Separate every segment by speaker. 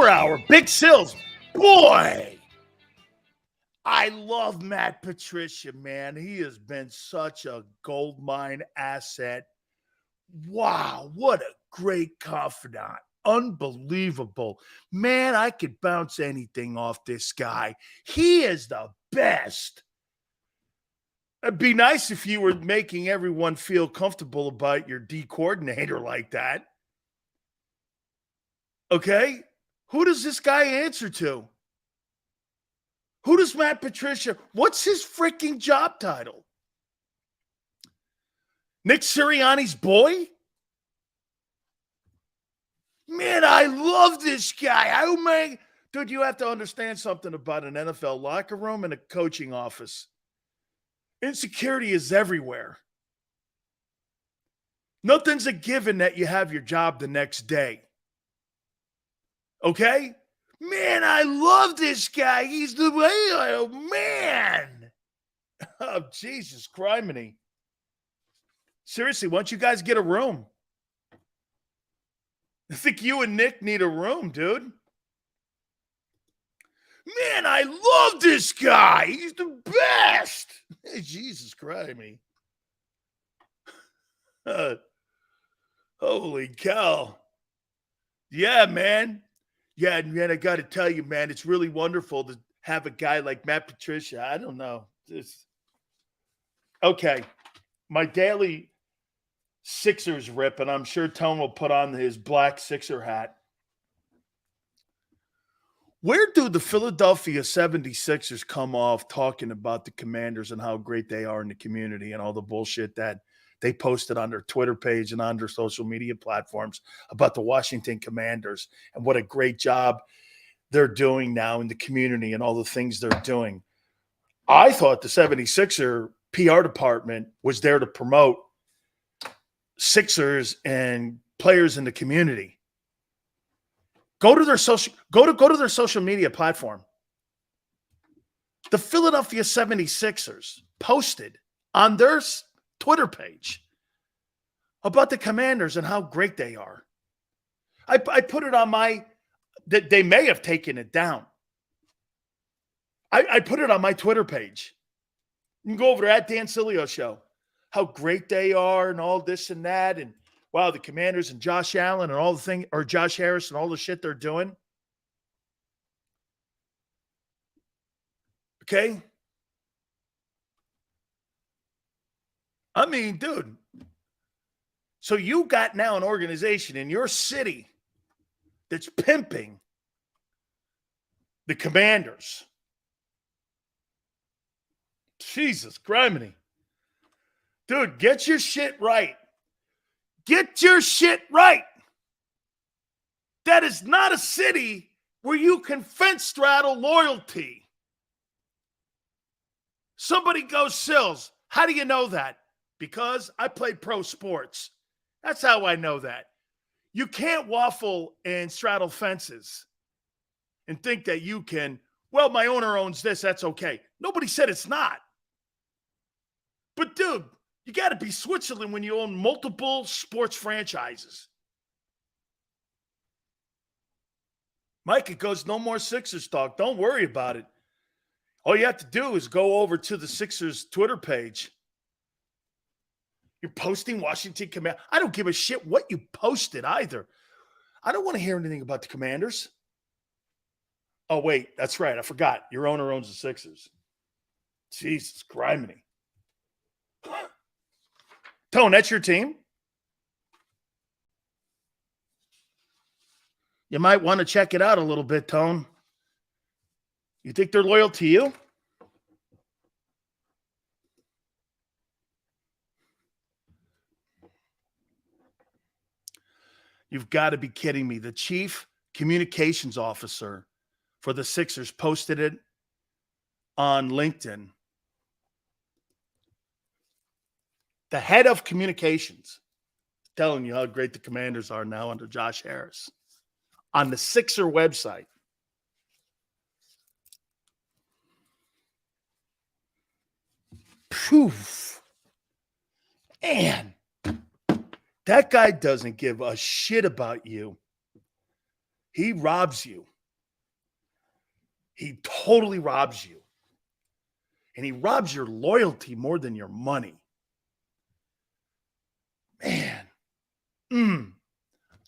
Speaker 1: Power Hour, Big Sills. Boy, I love Matt Patricia, man. He has been such a goldmine asset. Wow, what a great confidant. Unbelievable. Man, I could bounce anything off this guy. He is the best. It'd be nice if you were making everyone feel comfortable about your D coordinator like that. Okay? Who does this guy answer to? Who does Matt Patricia? What's his freaking job title? Nick Sirianni's boy? Man, I love this guy. Oh, man. Dude, you have to understand something about an NFL locker room and a coaching office. Insecurity is everywhere. Nothing's a given that you have your job the next day. Okay? Man, I love this guy. He's the way. Oh, man. Oh, Jesus, criminy. Seriously, why don't you guys get a room? I think you and Nick need a room, dude. Man, I love this guy. He's the best. Hey, Jesus criminy. Holy cow. Yeah, man. Yeah, man, I got to tell you, man, it's really wonderful to have a guy like Matt Patricia. I don't know. Okay. My daily Sixers rip, and I'm sure Tone will put on his black Sixer hat. Where do the Philadelphia 76ers come off talking about the Commanders and how great they are in the community and all the bullshit that they posted on their Twitter page and on their social media platforms about the Washington Commanders and what a great job they're doing now in the community and all the things they're doing? I thought the 76er PR department was there to promote Sixers and players in the community. Go to their social media platform. The Philadelphia 76ers posted on their Twitter page about the Commanders and how great they are. I put it on they may have taken it down. I put it on my Twitter page. You can go over to @Dan Sileo Show. How great they are and all this and that. And wow, the Commanders and Josh Allen and all the things, or Josh Harris and all the shit they're doing. Okay? I mean, dude. So you got now an organization in your city that's pimping the Commanders. Jesus criminy. Dude, get your shit right. Get your shit right. That is not a city where you can fence straddle loyalty. Somebody goes, Sills, how do you know that? Because I played pro sports. That's how I know that. You can't waffle and straddle fences and think that you can, well, my owner owns this, that's okay. Nobody said it's not. But dude, you got to be Switzerland when you own multiple sports franchises. Mike, it goes no more Sixers talk. Don't worry about it. All you have to do is go over to the Sixers Twitter page. You're posting Washington Commanders. I don't give a shit what you posted either. I don't want to hear anything about the Commanders. Oh, wait, that's right. I forgot. Your owner owns the Sixers. Jesus, criminy. Tone, that's your team? You might want to check it out a little bit, Tone. You think they're loyal to you? You've got to be kidding me. The chief communications officer for the Sixers posted it on LinkedIn. The head of communications telling you how great the Commanders are now under Josh Harris on the Sixer website. Poof. Man, that guy doesn't give a shit about you. He robs you. He totally robs you. And he robs your loyalty more than your money. Man.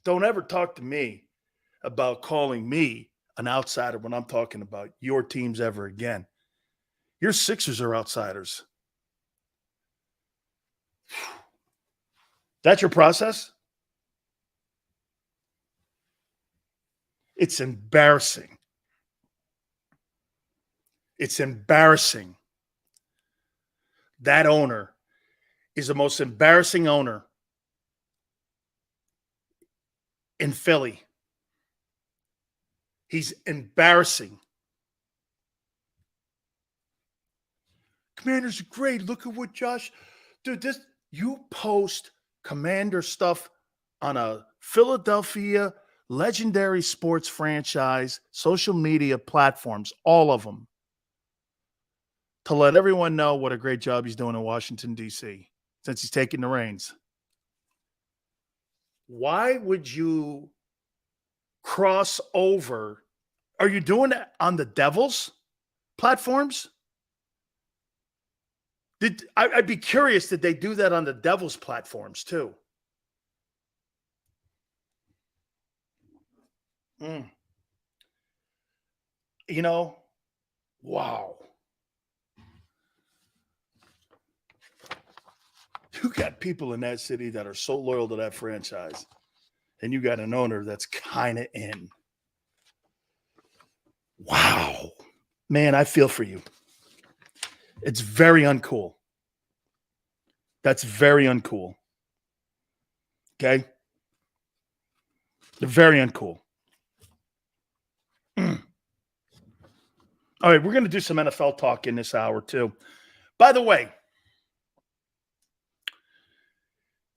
Speaker 1: Don't ever talk to me about calling me an outsider when I'm talking about your teams ever again. Your Sixers are outsiders. That's your process? It's embarrassing. It's embarrassing. That owner is the most embarrassing owner in Philly. He's embarrassing. Commanders are great. Look at what Josh. Dude, you post Commander stuff on a Philadelphia legendary sports franchise, social media platforms, all of them, to let everyone know what a great job he's doing in Washington, D.C., since he's taking the reins. Why would you cross over? Are you doing that on the Devils platforms? I'd be curious, did they do that on the Devils platforms too? You know, wow. You got people in that city that are so loyal to that franchise, and you got an owner that's kind of in. Wow. Man, I feel for you. It's very uncool. That's very uncool. Okay? They're very uncool. All right, we're going to do some NFL talk in this hour too. By the way,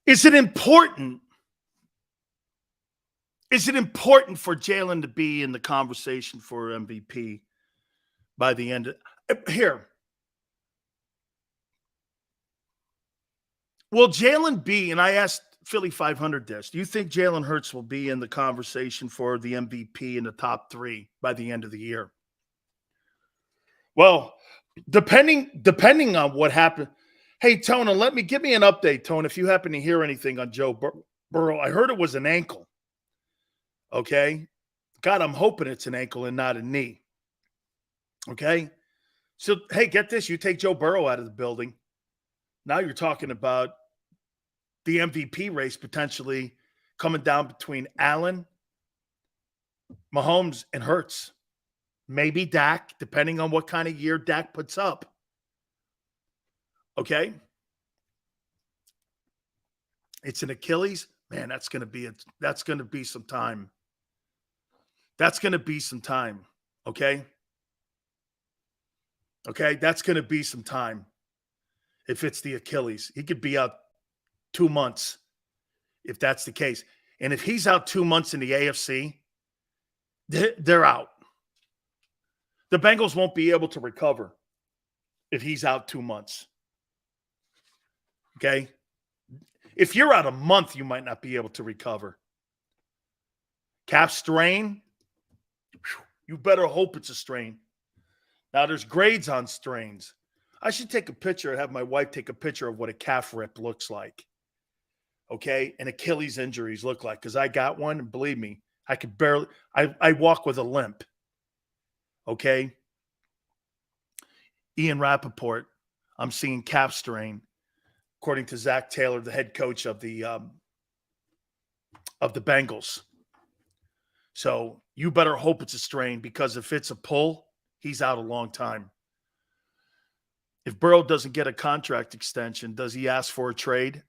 Speaker 1: is it important for Jalen to be in the conversation for MVP by the end of here? Will Jalen be, and I asked Philly 500 this, do you think Jalen Hurts will be in the conversation for the MVP in the top 3 by the end of the year? Well, depending on what happened. Hey, Tone, give me an update, Tone, if you happen to hear anything on Joe Burrow. I heard it was an ankle. Okay? God, I'm hoping it's an ankle and not a knee. Okay? So, hey, get this. You take Joe Burrow out of the building. Now you're talking about the MVP race potentially coming down between Allen, Mahomes, and Hurts. Maybe Dak, depending on what kind of year Dak puts up. Okay? It's an Achilles. Man, that's going to be some time. That's going to be some time. Okay? Okay? That's going to be some time. If it's the Achilles, he could be out 2 months if that's the case. And if he's out 2 months in the AFC, they're out. The Bengals won't be able to recover if he's out 2 months. Okay? If you're out a month, you might not be able to recover. Calf strain, you better hope it's a strain. Now, there's grades on strains. I should take a picture and have my wife take a picture of what a calf rip looks like. Okay? And Achilles injuries look like, because I got one, and believe me, I could barely, I walk with a limp. Okay? Ian Rappaport, I'm seeing calf strain, according to Zach Taylor, the head coach of the Bengals. So you better hope it's a strain, because if it's a pull, he's out a long time. If Burrow doesn't get a contract extension, does he ask for a trade?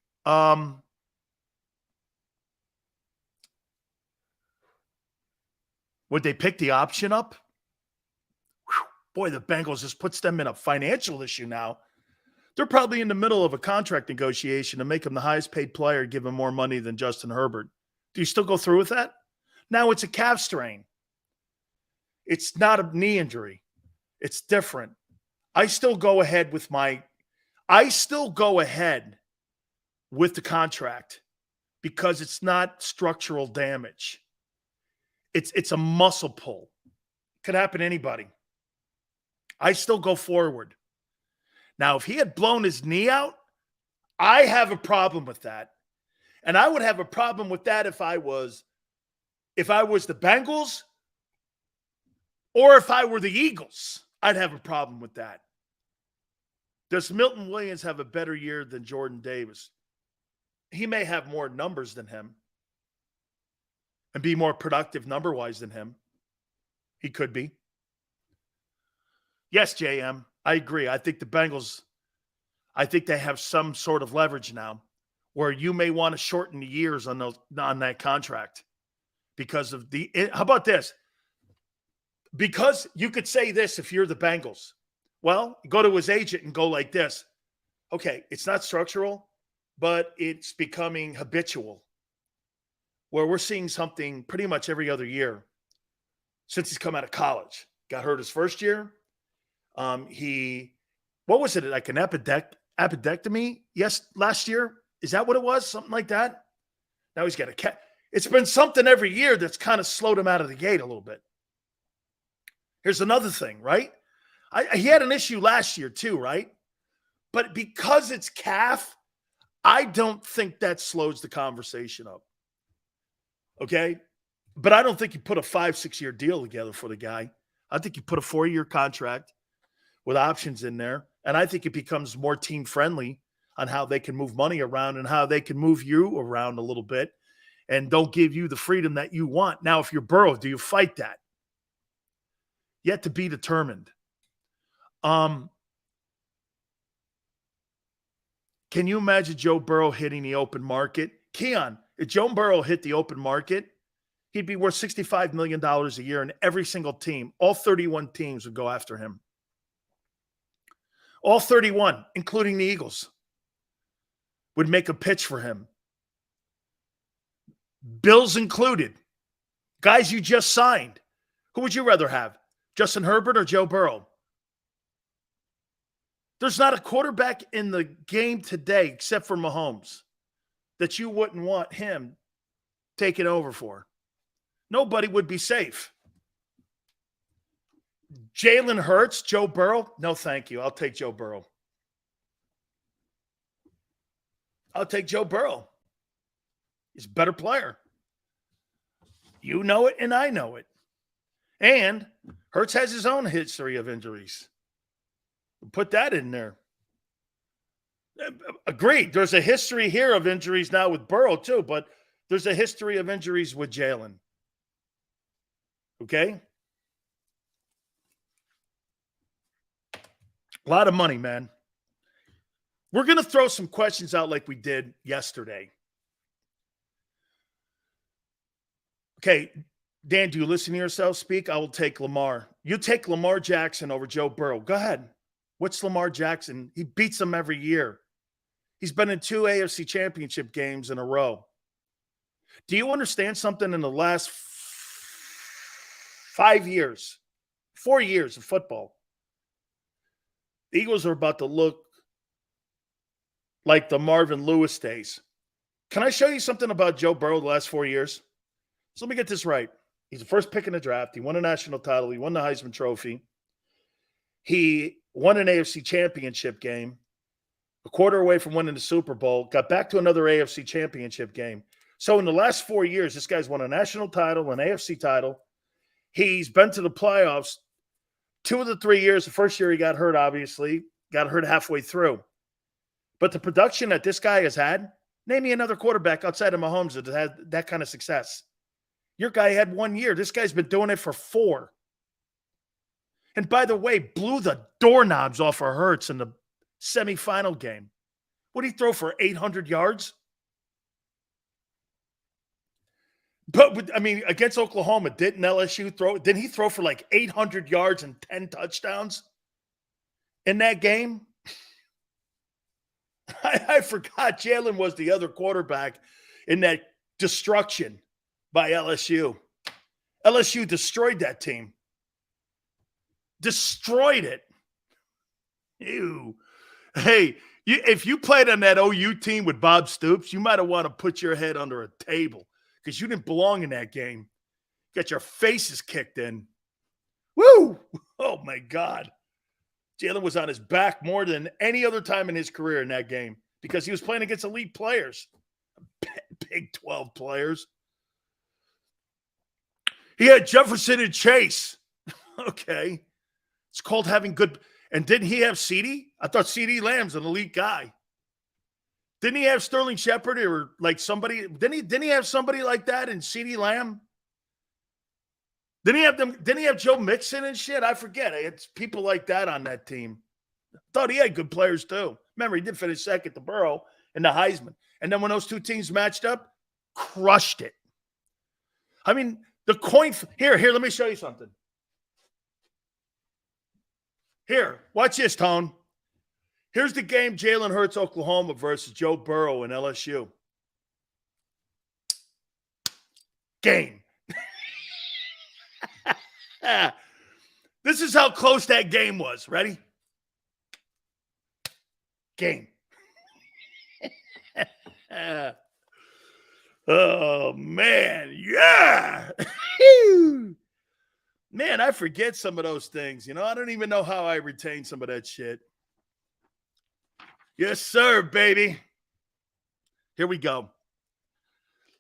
Speaker 1: Would they pick the option up? Whew. Boy, the Bengals just puts them in a financial issue now. They're probably in the middle of a contract negotiation to make him the highest paid player, give him more money than Justin Herbert. Do you still go through with that? Now it's a calf strain. It's not a knee injury. It's different. I still go ahead with the contract because it's not structural damage. It's a muscle pull. Could happen to anybody. I still go forward. Now, if he had blown his knee out, I have a problem with that. And I would have a problem with that if I was the Bengals or if I were the Eagles. I'd have a problem with that. Does Milton Williams have a better year than Jordan Davis? He may have more numbers than him and be more productive number-wise than him. He could be. Yes, JM, I agree. I think the Bengals, I think they have some sort of leverage now where you may want to shorten the years on that contract because of how about this? Because you could say this if you're the Bengals. Well, go to his agent and go like this. Okay, it's not structural, but it's becoming habitual where we're seeing something pretty much every other year since he's come out of college. Got hurt his first year. What was it, like an appendectomy? Yes, last year? Is that what it was? Something like that? Now he's got a cat. It's been something every year that's kind of slowed him out of the gate a little bit. Here's another thing, right? He had an issue last year too, right? But because it's calf, I don't think that slows the conversation up. Okay? But I don't think you put a 5-6 year deal together for the guy. I think you put a 4-year contract with options in there. And I think it becomes more team friendly on how they can move money around and how they can move you around a little bit and don't give you the freedom that you want. Now, if you're Burrow, do you fight that? Yet to be determined. Can you imagine Joe Burrow hitting the open market? Keon, if Joe Burrow hit the open market, he'd be worth $65 million a year, and every single team, all 31 teams would go after him. All 31, including the Eagles, would make a pitch for him. Bills included. Guys you just signed. Who would you rather have? Justin Herbert or Joe Burrow? There's not a quarterback in the game today, except for Mahomes, that you wouldn't want him taking over for. Nobody would be safe. Jalen Hurts, Joe Burrow? No, thank you. I'll take Joe Burrow. I'll take Joe Burrow. He's a better player. You know it, and I know it. And Hurts has his own history of injuries. Put that in there. Agreed. There's a history here of injuries now with Burrow, too, but there's a history of injuries with Jalen. Okay? A lot of money, man. We're going to throw some questions out like we did yesterday. Okay, Dan, do you listen to yourself speak? I will take Lamar. You take Lamar Jackson over Joe Burrow. Go ahead. What's Lamar Jackson? He beats them every year. He's been in 2 AFC championship games in a row. Do you understand something in the last 5 years, 4 years of football? The Eagles are about to look like the Marvin Lewis days. Can I show you something about Joe Burrow the last 4 years? So let me get this right. He's the first pick in the draft. He won a national title. He won the Heisman Trophy. He won an AFC championship game, a quarter away from winning the Super Bowl, got back to another AFC championship game. So in the last 4 years, this guy's won a national title, an AFC title. He's been to the playoffs 2 of the 3 years. The first year he got hurt, obviously. Got hurt halfway through. But the production that this guy has had, name me another quarterback outside of Mahomes that had that kind of success. Your guy had 1 year. This guy's been doing it for 4. And by the way, blew the doorknobs off of Hurts in the semifinal game. What did he throw for 800 yards? But, I mean, against Oklahoma, didn't LSU throw? Didn't he throw for like 800 yards and 10 touchdowns in that game? I forgot Jalen was the other quarterback in that destruction by LSU. LSU destroyed that team. Destroyed it. Ew. Hey, if you played on that OU team with Bob Stoops, you might have want to put your head under a table because you didn't belong in that game. Got your faces kicked in. Woo! Oh, my God. Jalen was on his back more than any other time in his career in that game because he was playing against elite players, Big 12 players. He had Jefferson and Chase. Okay. It's called having good. And didn't he have CeeDee? I thought CeeDee Lamb's an elite guy. Didn't he have Sterling Shepard or like somebody? Didn't he have somebody like that in CeeDee Lamb? Didn't he have them? Didn't he have Joe Mixon and shit? I forget. It's people like that on that team. Thought he had good players too. Remember, he did finish second to Burrow and the Heisman. And then when those two teams matched up, crushed it. I mean, the coin here, let me show you something. Here, watch this, Tone. Here's the game Jalen Hurts, Oklahoma versus Joe Burrow and LSU. Game. This is how close that game was. Ready? Game. Oh, man. Yeah. Man, I forget some of those things. You know, I don't even know how I retain some of that shit. Yes, sir, baby. Here we go.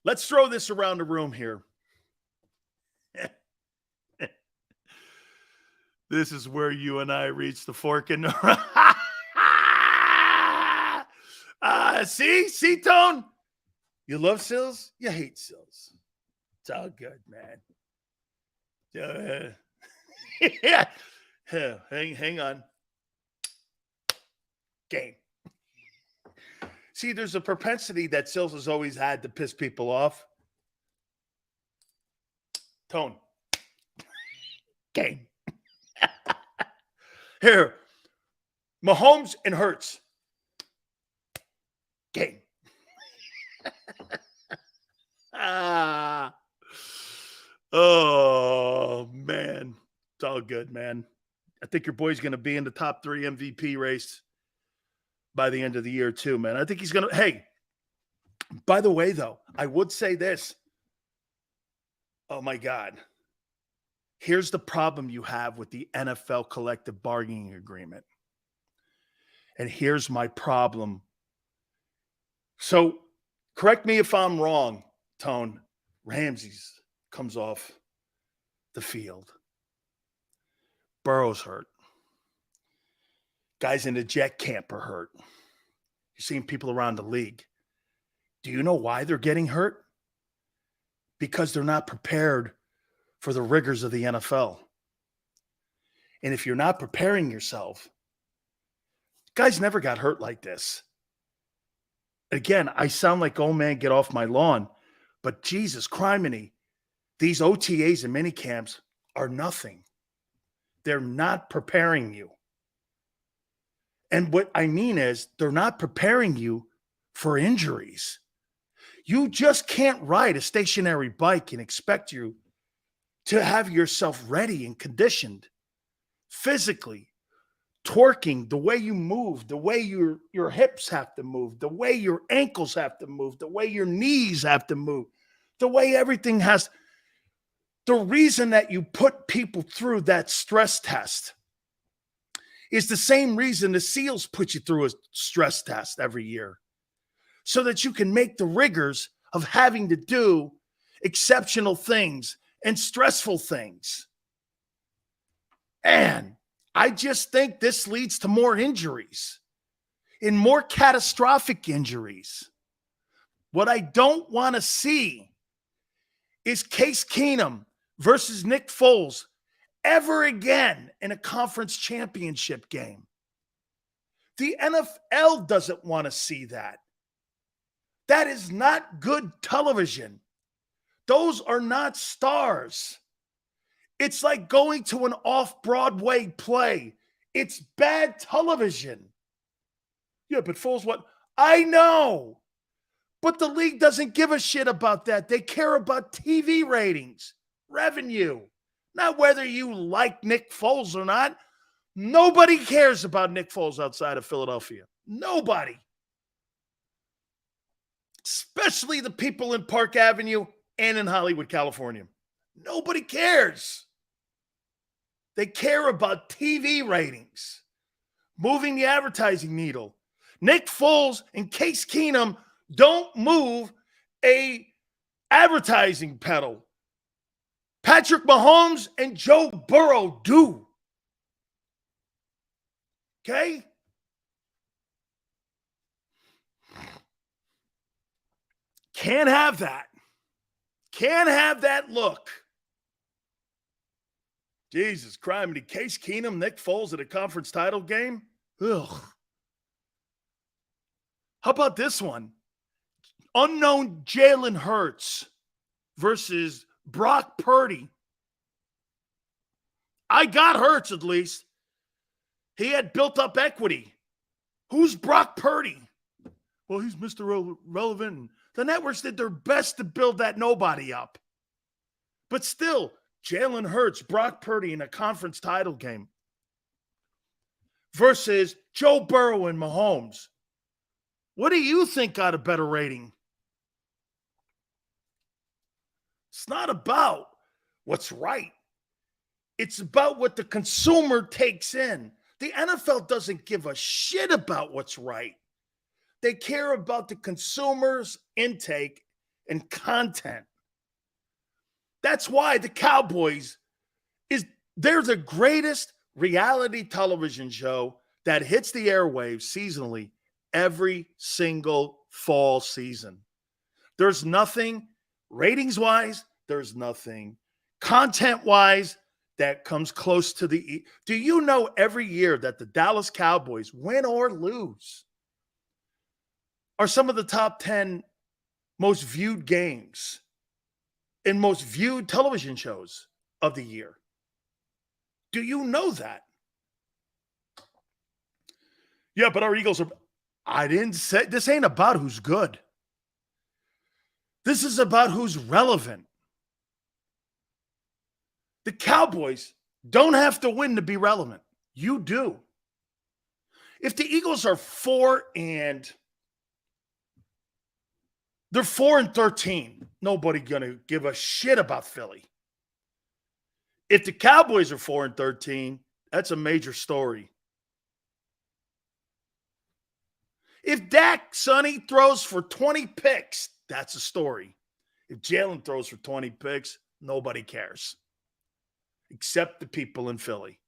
Speaker 1: Let's throw this around the room here. This is where you and I reach the fork in the road. See, Tone? You love Sills? You hate Sills. It's all good, man. Yeah. Hang on. Game. See, there's a propensity that Sills has always had to piss people off. Tone. Game. Here. Mahomes and Hurts. Game. Oh, man. It's all good, man. I think your boy's going to be in the top 3 MVP race by the end of the year, too, man. I think he's going to. Hey, by the way, though, I would say this. Oh, my God. Here's the problem you have with the NFL collective bargaining agreement. And here's my problem. So, correct me if I'm wrong, Tone. Ramsey's comes off the field. Burrow's hurt. Guys in the jet camp are hurt. You're seeing people around the league. Do you know why they're getting hurt? Because they're not prepared for the rigors of the NFL. And if you're not preparing yourself, guys never got hurt like this. Again, I sound like, oh man, get off my lawn. But Jesus, criminy, these OTAs and mini camps are nothing. They're not preparing you. And what I mean is they're not preparing you for injuries. You just can't ride a stationary bike and expect you to have yourself ready and conditioned physically, twerking, the way you move, the way your hips have to move, the way your ankles have to move, the way your knees have to move, the way everything has. The reason that you put people through that stress test is the same reason the SEALs put you through a stress test every year, so that you can make the rigors of having to do exceptional things and stressful things. And I just think this leads to more injuries and more catastrophic injuries. What I don't want to see is Case Keenum versus Nick Foles ever again in a conference championship game. The NFL doesn't want to see that. That is not good television. Those are not stars. It's like going to an off-Broadway play. It's bad television. Yeah, but Foles, what? I know. But the league doesn't give a shit about that. They care about TV ratings, revenue, not whether you like Nick Foles or not. Nobody cares about Nick Foles outside of Philadelphia. Nobody. Especially the people in Park Avenue and in Hollywood, California. Nobody cares. They care about TV ratings. moving the advertising needle. Nick Foles and Case Keenum don't move a advertising pedal. Patrick Mahomes and Joe Burrow do. Okay? Can't have that. Can't have that look. Jesus Christ. Case Keenum, Nick Foles at a conference title game? Ugh. How about this one? Unknown Jalen Hurts versus Brock Purdy. I got Hurts at least. He had built up equity. Who's Brock Purdy? Well, he's Mr. Relevant. The networks did their best to build that nobody up. But still, Jalen Hurts, Brock Purdy in a conference title game versus Joe Burrow and Mahomes. What do you think got a better rating? It's not about what's right. It's about what the consumer takes in. The NFL doesn't give a shit about what's right. They care about the consumer's intake and content. That's why the Cowboys they're the greatest reality television show that hits the airwaves seasonally every single fall season. There's nothing ratings-wise, there's nothing content-wise that comes close to the. Do you know every year that the Dallas Cowboys, win or lose, are some of the top 10 most viewed games and most viewed television shows of the year? Do you know that? Yeah, but our Eagles are. I didn't say this ain't about who's good. This is about who's relevant. The Cowboys don't have to win to be relevant. You do. If the Eagles are 4-13, nobody gonna give a shit about Philly. If the Cowboys are 4-13, that's a major story. If Dak, Sonny, throws for 20 picks, that's a story. If Jalen throws for 20 picks, nobody cares. Except the people in Philly.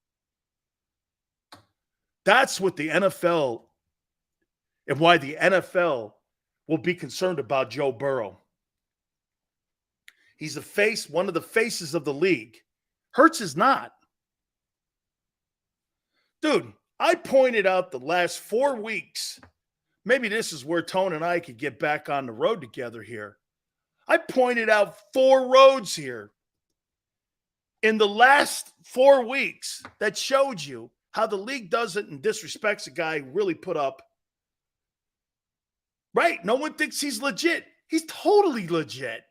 Speaker 1: That's what the NFL and why the NFL will be concerned about Joe Burrow. He's a face, one of the faces of the league. Hurts is not. Dude, I pointed out the last 4 weeks. Maybe this is where Tone and I could get back on the road together here. I pointed out 4 roads here in the last 4 weeks that showed you how the league does it and disrespects a guy who really put up. Right. No one thinks he's legit. He's totally legit.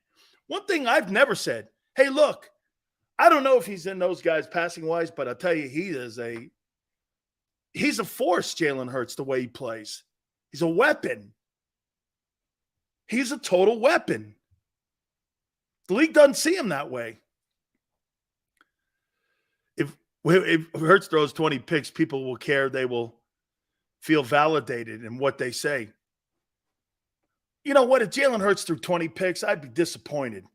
Speaker 1: One thing I've never said, hey, look, I don't know if he's in those guys passing wise, but I'll tell you, he's a force, Jalen Hurts, the way he plays. He's a weapon. He's a total weapon. The league doesn't see him that way. If Hurts throws 20 picks, people will care. They will feel validated in what they say. You know what? If Jalen Hurts threw 20 picks, I'd be disappointed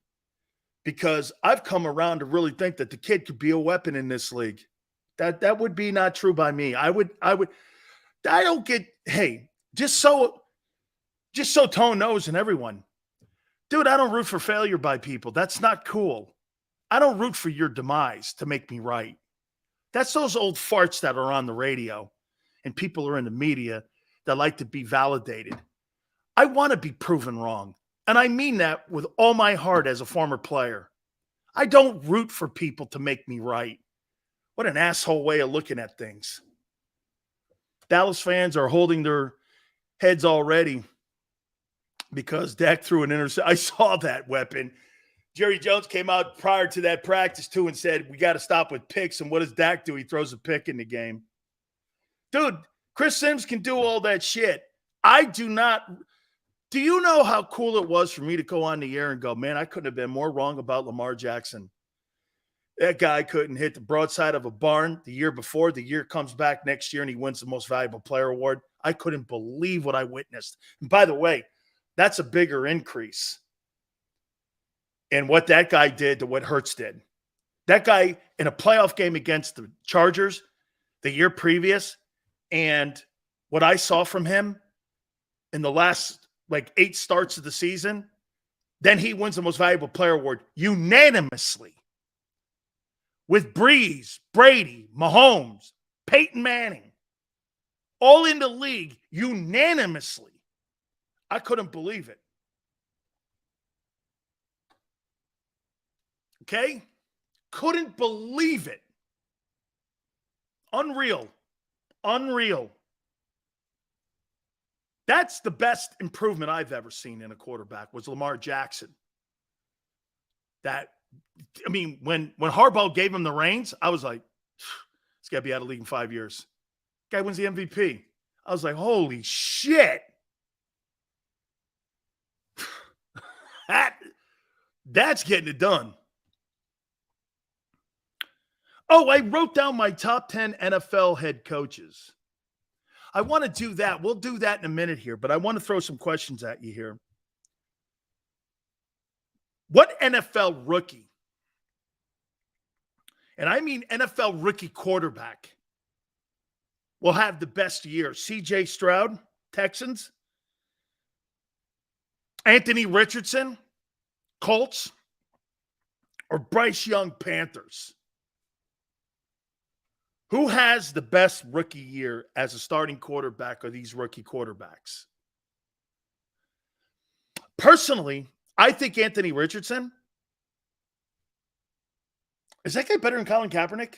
Speaker 1: because I've come around to really think that the kid could be a weapon in this league. That would be not true by me. I don't get, hey, just so Tone knows and everyone. Dude, I don't root for failure by people. That's not cool. I don't root for your demise to make me right. That's those old farts that are on the radio and people are in the media that like to be validated. I want to be proven wrong. And I mean that with all my heart as a former player. I don't root for people to make me right. What an asshole way of looking at things. Dallas fans are holding their heads already because Dak threw an interception. I saw that weapon. Jerry Jones came out prior to that practice too and said, we got to stop with picks. And what does Dak do? He throws a pick in the game. Dude, Chris Sims can do all that shit. I do not. Do you know how cool it was for me to go on the air and go, man, I couldn't have been more wrong about Lamar Jackson. That guy couldn't hit the broadside of a barn the year before. The year comes back next year and he wins the most valuable player award. I couldn't believe what I witnessed. And by the way, that's a bigger increase in what that guy did to what Hurts did. That guy in a playoff game against the Chargers the year previous, and what I saw from him in the last 8 starts of the season, then he wins the most valuable player award unanimously with Breeze, Brady, Mahomes, Peyton Manning, all in the league unanimously. I couldn't believe it. Okay? Couldn't believe it. Unreal. That's the best improvement I've ever seen in a quarterback was Lamar Jackson. When Harbaugh gave him the reins, I was like, this guy be out of the league in 5 years. Guy wins the MVP. I was like, holy shit. That's getting it done. Oh, I wrote down my top 10 NFL head coaches. I want to do that. We'll do that in a minute here, but I want to throw some questions at you here. What NFL rookie, and I mean NFL rookie quarterback, will have the best year? CJ Stroud, Texans. Anthony Richardson, Colts. Or Bryce Young, Panthers? Who has the best rookie year as a starting quarterback of these rookie quarterbacks? Personally, I think Anthony Richardson. Is that guy better than Colin Kaepernick?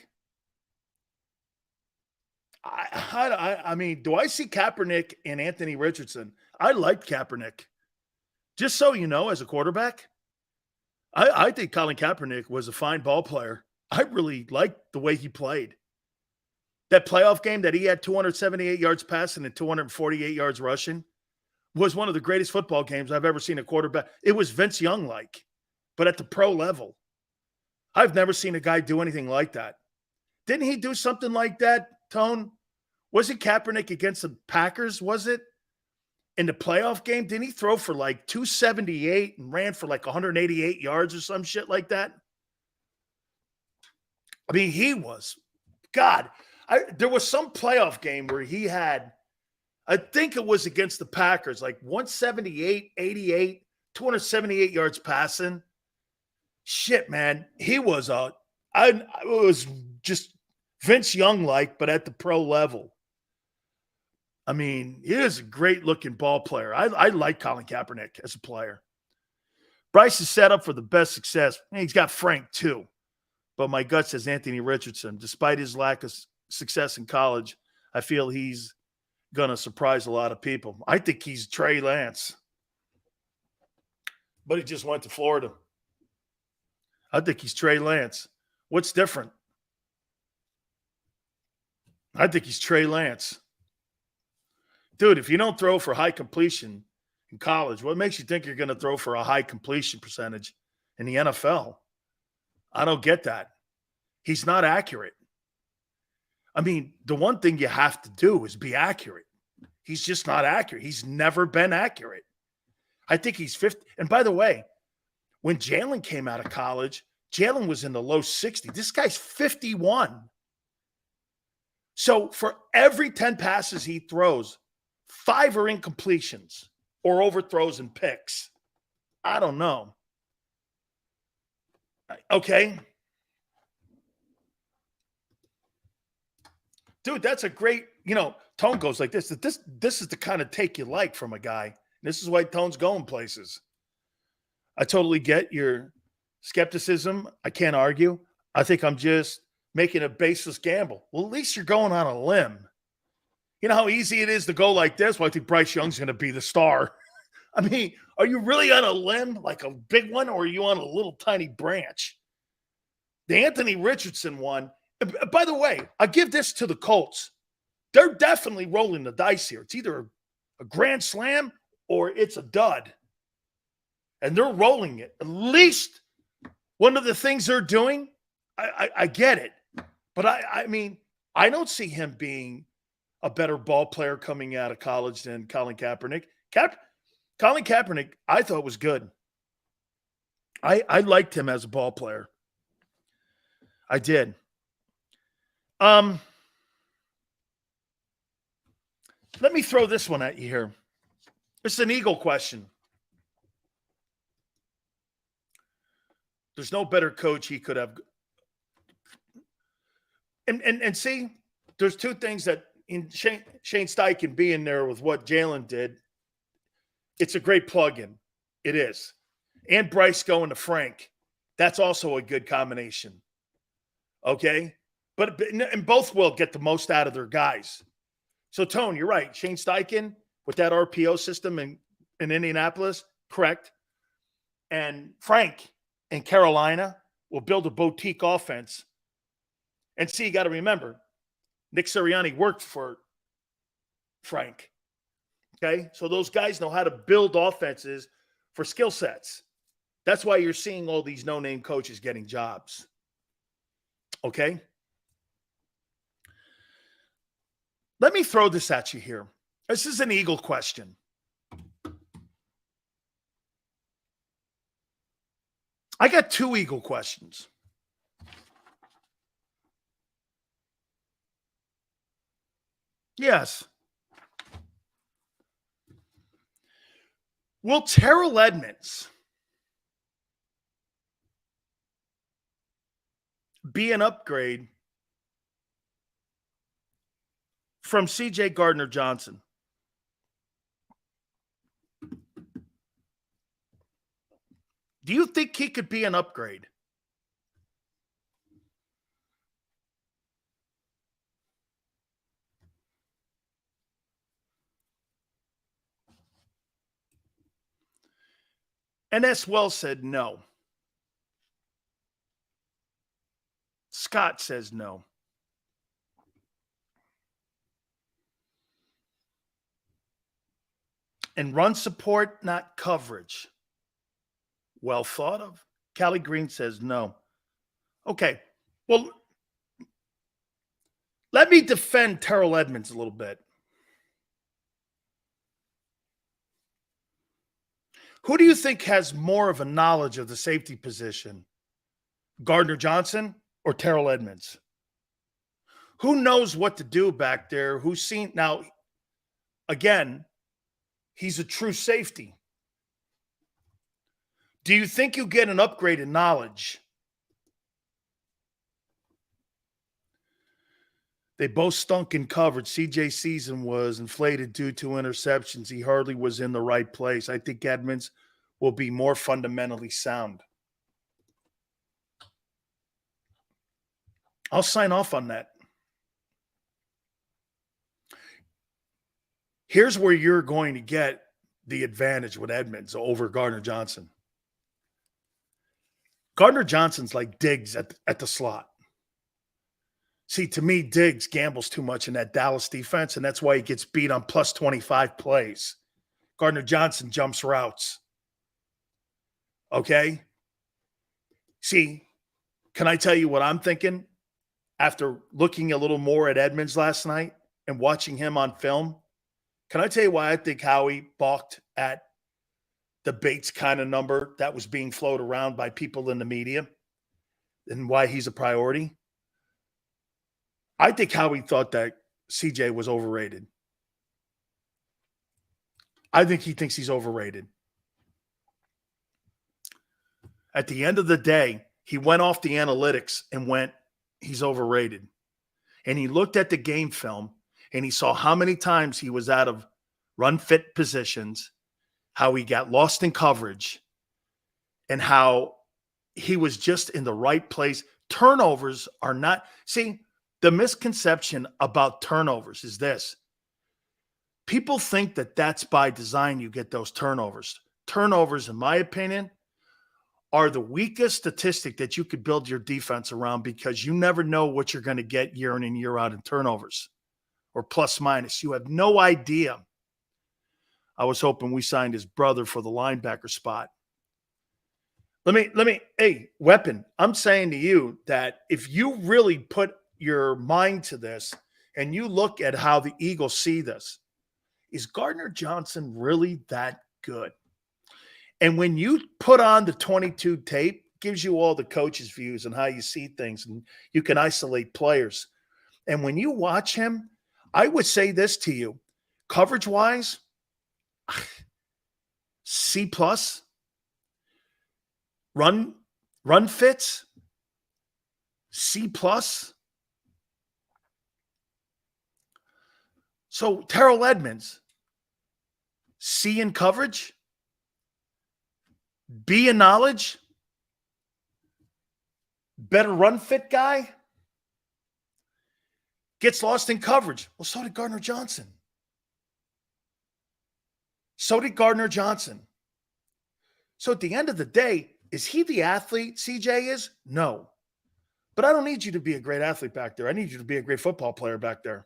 Speaker 1: I mean, do I see Kaepernick and Anthony Richardson? I liked Kaepernick. Just so you know, as a quarterback, I think Colin Kaepernick was a fine ball player. I really liked the way he played. That playoff game that he had 278 yards passing and 248 yards rushing was one of the greatest football games I've ever seen a quarterback. It was Vince Young-like, but at the pro level. I've never seen a guy do anything like that. Didn't he do something like that, Tone? Was it Kaepernick against the Packers, was it? In the playoff game, didn't he throw for 278 and ran for 188 yards or some shit like that? I mean, he was, God, there was some playoff game where he had, I think it was against the Packers, 178, 88, 278 yards passing. Shit, man. He was it was just Vince Young-like, but at the pro level. I mean, he is a great-looking ball player. I like Colin Kaepernick as a player. Bryce is set up for the best success. He's got Frank, too. But my gut says Anthony Richardson. Despite his lack of success in college, I feel he's going to surprise a lot of people. I think he's Trey Lance. But he just went to Florida. I think he's Trey Lance. What's different? I think he's Trey Lance. Dude, if you don't throw for high completion in college, what makes you think you're going to throw for a high completion percentage in the NFL? I don't get that. He's not accurate. I mean, the one thing you have to do is be accurate. He's just not accurate. He's never been accurate. I think he's 50. And by the way, when Jalen came out of college, Jalen was in the low 60s. This guy's 51. So for every 10 passes he throws, 5 are incompletions or overthrows and picks. I don't know. Okay. Dude, that's a great, Tone goes like this. This is the kind of take you like from a guy. This is why Tone's going places. I totally get your skepticism. I can't argue. I think I'm just making a baseless gamble. Well, at least you're going on a limb. You know how easy it is to go like this? Well, I think Bryce Young's going to be the star. I mean, are you really on a limb, like a big one, or are you on a little tiny branch? The Anthony Richardson one, by the way, I give this to the Colts. They're definitely rolling the dice here. It's either a grand slam or it's a dud. And they're rolling it. At least one of the things they're doing, I get it. But I mean, I don't see him being a better ball player coming out of college than Colin Kaepernick. Colin Kaepernick, I thought was good. I liked him as a ball player. I did. Let me throw this one at you here. It's an Eagle question. There's no better coach he could have. And see, there's two things that in Shane Steichen being there with what Jalen did, it's a great plug-in. It is. And Bryce going to Frank. That's also a good combination. Okay? And both will get the most out of their guys. So, Tone, you're right. Shane Steichen with that RPO system in Indianapolis, correct. And Frank in Carolina will build a boutique offense. And see, you got to remember, Nick Sirianni worked for Frank. Okay? So those guys know how to build offenses for skill sets. That's why you're seeing all these no-name coaches getting jobs. Okay? Let me throw this at you here. This is an Eagle question. I got two Eagle questions. Yes. Will Terrell Edmunds be an upgrade from C.J. Gardner-Johnson? Do you think he could be an upgrade? And S. Wells said no. Scott says no. And run support, not coverage. Well thought of. Callie Green says no. Okay. Well, let me defend Terrell Edmunds a little bit. Who do you think has more of a knowledge of the safety position? Gardner-Johnson or Terrell Edmunds? Who knows what to do back there? Who's seen? Now, again, he's a true safety. Do you think you get an upgrade in knowledge? They both stunk in coverage. CJ's season was inflated due to interceptions. He hardly was in the right place. I think Edmunds will be more fundamentally sound. I'll sign off on that. Here's where you're going to get the advantage with Edmunds over Gardner-Johnson. Gardner-Johnson's like Diggs at the slot. See, to me, Diggs gambles too much in that Dallas defense, and that's why he gets beat on plus 25 plays. Gardner-Johnson jumps routes. Okay? See, can I tell you what I'm thinking? After looking a little more at Edmunds last night and watching him on film, can I tell you why I think Howie balked at the Bates kind of number that was being floated around by people in the media and why he's a priority? I think Howie thought that CJ was overrated. I think he thinks he's overrated. At the end of the day, he went off the analytics and went, he's overrated. And he looked at the game film and he saw how many times he was out of run fit positions, how he got lost in coverage, and how he was just in the right place. Turnovers are not – see, the misconception about turnovers is this. People think that that's by design you get those turnovers. Turnovers, in my opinion, are the weakest statistic that you could build your defense around because you never know what you're going to get year in and year out in turnovers or plus minus. You have no idea. I was hoping we signed his brother for the linebacker spot. Hey, Weapon, I'm saying to you that if you really put your mind to this and you look at how the Eagles see this, is Gardner Johnson really that good? And when you put on the 22 tape, gives you all the coaches' views and how you see things, and you can isolate players. And when you watch him, I would say this to you, coverage-wise, C plus, run fits, C plus. So Terrell Edmunds, C in coverage, B in knowledge, better run fit guy, gets lost in coverage. Well, so did Gardner Johnson. So at the end of the day, is he the athlete CJ is? No. But I don't need you to be a great athlete back there. I need you to be a great football player back there.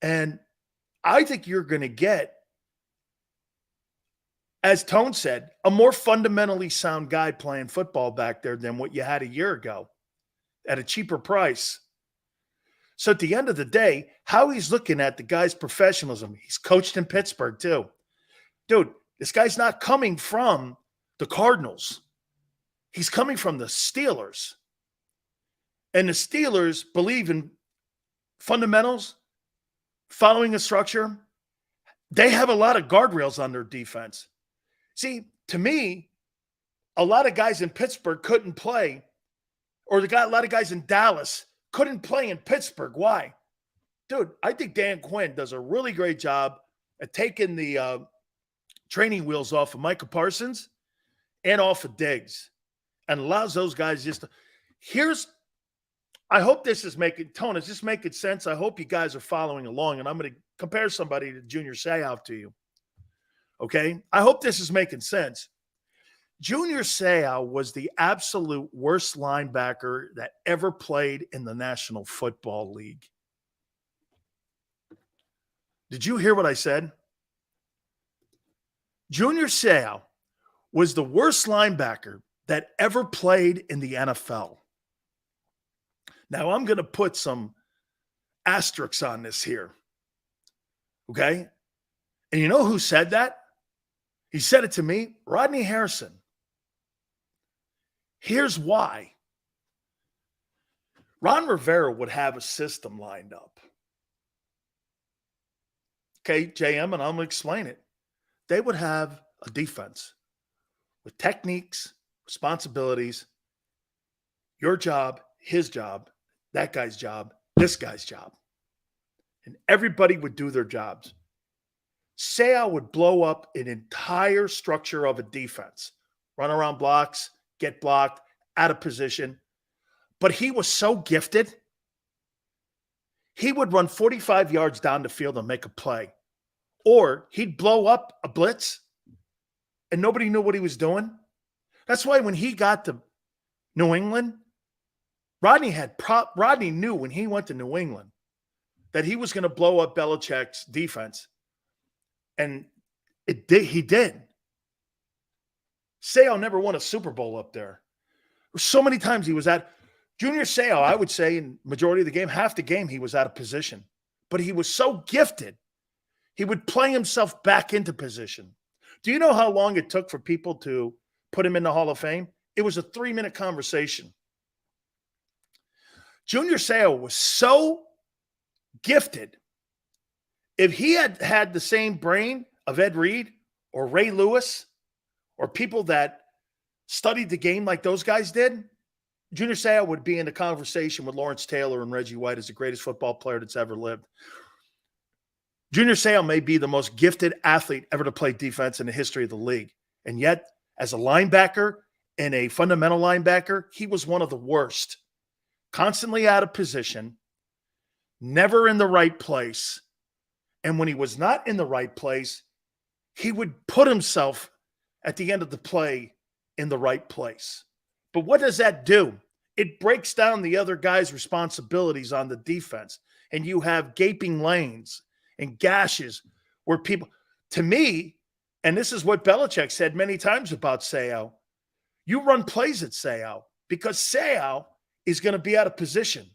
Speaker 1: And I think you're going to get, as Tone said, a more fundamentally sound guy playing football back there than what you had a year ago at a cheaper price. So at the end of the day, how he's looking at the guy's professionalism, he's coached in Pittsburgh too. Dude, this guy's not coming from the Cardinals. He's coming from the Steelers. And the Steelers believe in fundamentals, following a structure. They have a lot of guardrails on their defense. See, to me, a lot of guys in Pittsburgh couldn't play, or a lot of guys in Dallas couldn't play in Pittsburgh. Why? Dude, I think Dan Quinn does a really great job at taking the training wheels off of Micah Parsons and off of Diggs and allows those guys just to, I hope this is making, Tone, is this making sense? I hope you guys are following along, and I'm going to compare somebody to Junior Seau to you. Okay? I hope this is making sense. Junior Seau was the absolute worst linebacker that ever played in the National Football League. Did you hear what I said? Junior Seau was the worst linebacker that ever played in the NFL. Now, I'm going to put some asterisks on this here. Okay? And you know who said that? He said it to me, Rodney Harrison. Here's why. Ron Rivera would have a system lined up. Okay, JM, and I'm going to explain it. They would have a defense with techniques, responsibilities, your job, his job, that guy's job, this guy's job. And everybody would do their jobs. Seau would blow up an entire structure of a defense. Run around blocks, get blocked, out of position. But he was so gifted, he would run 45 yards down the field and make a play. Or he'd blow up a blitz and nobody knew what he was doing. That's why when he got to New England, Rodney knew when he went to New England that he was going to blow up Belichick's defense. And he did. Seau never won a Super Bowl up there. So many times he was at Junior Seau, I would say in majority of the game, half the game he was out of position. But he was so gifted, he would play himself back into position. Do you know how long it took for people to put him in the Hall of Fame? It was a 3-minute conversation. Junior Seau was so gifted. If he had had the same brain of Ed Reed or Ray Lewis or people that studied the game like those guys did, Junior Seau would be in the conversation with Lawrence Taylor and Reggie White as the greatest football player that's ever lived. Junior Seau may be the most gifted athlete ever to play defense in the history of the league. And yet, as a linebacker and a fundamental linebacker, he was one of the worst. Constantly out of position, never in the right place. And when he was not in the right place, he would put himself at the end of the play in the right place. But what does that do? It breaks down the other guy's responsibilities on the defense. And you have gaping lanes and gashes where people, to me, And this is what Belichick said many times about Seau. You run plays at Seau because Seau is going to be out of position.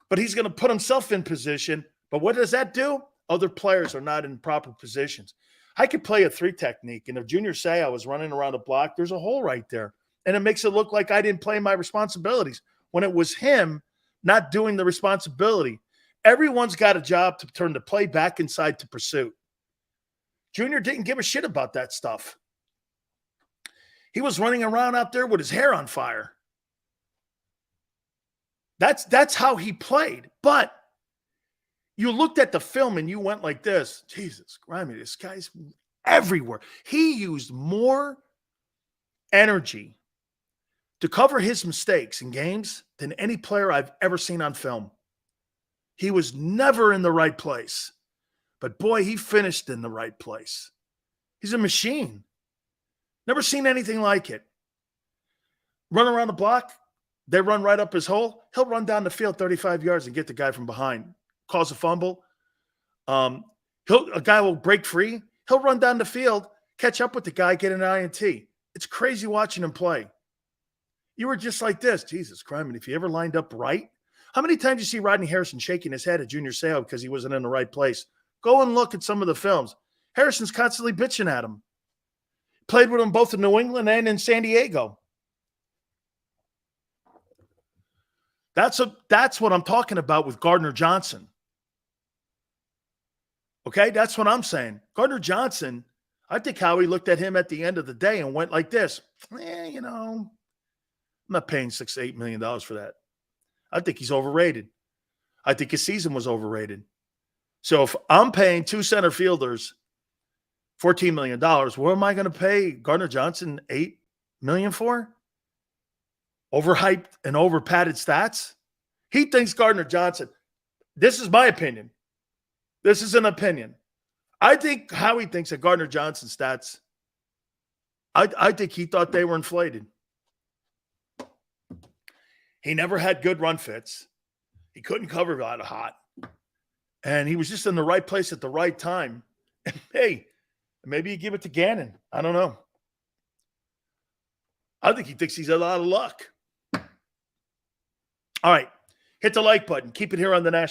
Speaker 1: But he's going to put himself in position. But what does that do? Other players are not in proper positions. I could play a 3 technique, and if Junior Seau is running around the block, there's a hole right there. And it makes it look like I didn't play my responsibilities when it was him not doing the responsibility. Everyone's got a job to turn the play back inside to pursuit. Junior didn't give a shit about that stuff. He was running around out there with his hair on fire. That's how he played. But you looked at the film and you went like this. Jesus Christ, this guy's everywhere. He used more energy to cover his mistakes in games than any player I've ever seen on film. He was never in the right place. But boy, he finished in the right place. He's a machine. Never seen anything like it. Run around the block. They run right up his hole. He'll run down the field 35 yards and get the guy from behind. Cause a fumble. A guy will break free. He'll run down the field, catch up with the guy, get an INT. It's crazy watching him play. You were just like this. Jesus Christ, if you ever lined up right. How many times you see Rodney Harrison shaking his head at Junior Seau because he wasn't in the right place? Go and look at some of the films. Harrison's constantly bitching at him. Played with him both in New England and in San Diego. That's what I'm talking about with Gardner Johnson. Okay, that's what I'm saying. Gardner Johnson, I think Howie looked at him at the end of the day and went like this. I'm not paying $6 to $8 million for that. I think he's overrated. I think his season was overrated. So if I'm paying 2 center fielders $14 million, what am I going to pay Gardner Johnson $8 million for? Overhyped and over-padded stats? He thinks Gardner Johnson, this is my opinion. This is an opinion. I think Howie thinks that Gardner Johnson's stats, I think he thought they were inflated. He never had good run fits. He couldn't cover out of hot. And he was just in the right place at the right time. And hey, maybe you give it to Gannon. I don't know. I think he thinks he's a lot of luck. All right. Hit the like button. Keep it here on the National.